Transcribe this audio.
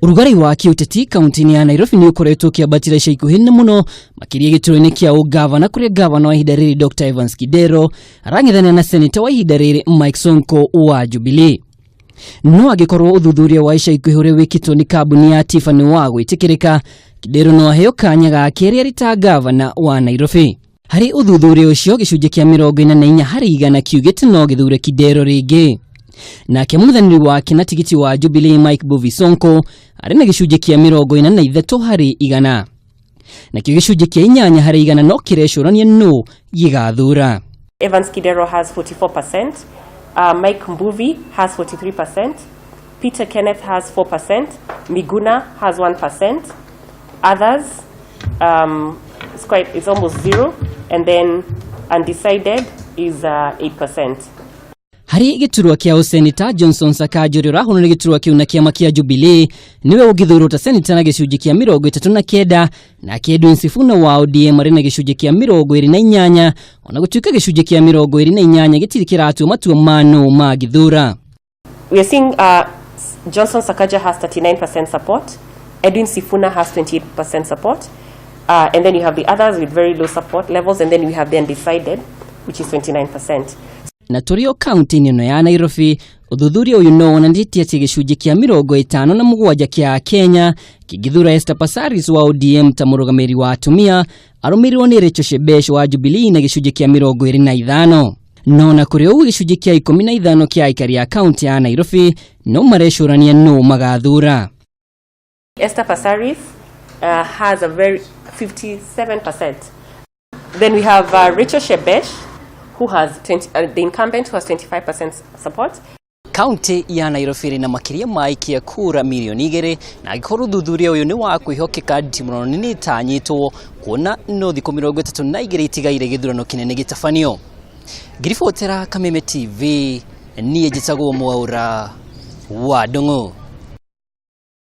Urugari wa kiuteti kaunti ya Nairobi ni ukoretwo kiabatira ikuhina muno makiria gituro-ini kia ungavana kuria gavana wa ihinda riri Dr. Kidero arang'ethania na senata wa ihinda riri Mike Sonko wa Jubilee. No agikorwo uthuthuria wa ikuhi uria wikitwo ni kambuni ya TIFA ni wa gwitikirika, Kidero no aheo kanya ga keri arita gavana wa Nairobi. Hari uthuthuria ucio gicunji kia mirongo inya na inya hari igana kiugite no githure Kidero ringi. Nake muthaniri wake na tigiti wa Jubilee Mike Sonko ari na gicunji kia mirongo inya na ithatu hari igana. Nakio gicunji kia inyanya hari igana no kirecurania no gigathura. Kidero has 44%, Mike Mbuvi has 43%, Peter Kenneth has 4%, Miguna has 1%, others it's almost zero, and then undecided is 8%. Hari giturwa kia senata Johnson Sakajuri rahono ni giturwa kiuna kia makia Jubilee niwe ugithurwo ta senata na gicunji kia mirongo itatu na kenda na Edwin Sifuna wa ODM ari na gicunji kia mirongo iri na inyanya ona gutuika gicunji kia mirongo iri na inyanya gitiri kiratu matua mano ma githura. We are seeing Johnson Sakaja has 39% support, Edwin Sifuna has 28% support, and then you have the others with very low support levels, and then we have the undecided, which is 29%. Na turio county nino ya Nairobi uthuthuria uyu no wonanitie ati gicunji kia mirongo itano na mugwanja kia Kenya kigithura Esther Passaris wa ODM ta murugamiri wa atumia arumirwo ni Rachel Shebesh wa Jubilee na gicunji kia mirongo iri na ithano. No na kuri ugu gicunji kia 15 kia aikari ya county ya Nairobi no marecurania no magathura. Esther Passaris has a very 57%. Then we have Rachel Shebesh, who has the incumbent, who has 25% support. County ya Nairobi na makiria maikia kura milioni 2 na gikorwo thuthuria uyu ni wa kwihokeka timuno ni tanyitwo kuona no thiko 32 itigaire githurano kinene gitabanio. Ngiribotera Kameme TV, niĩ njĩtagwo Mwaura wa Ndung'u.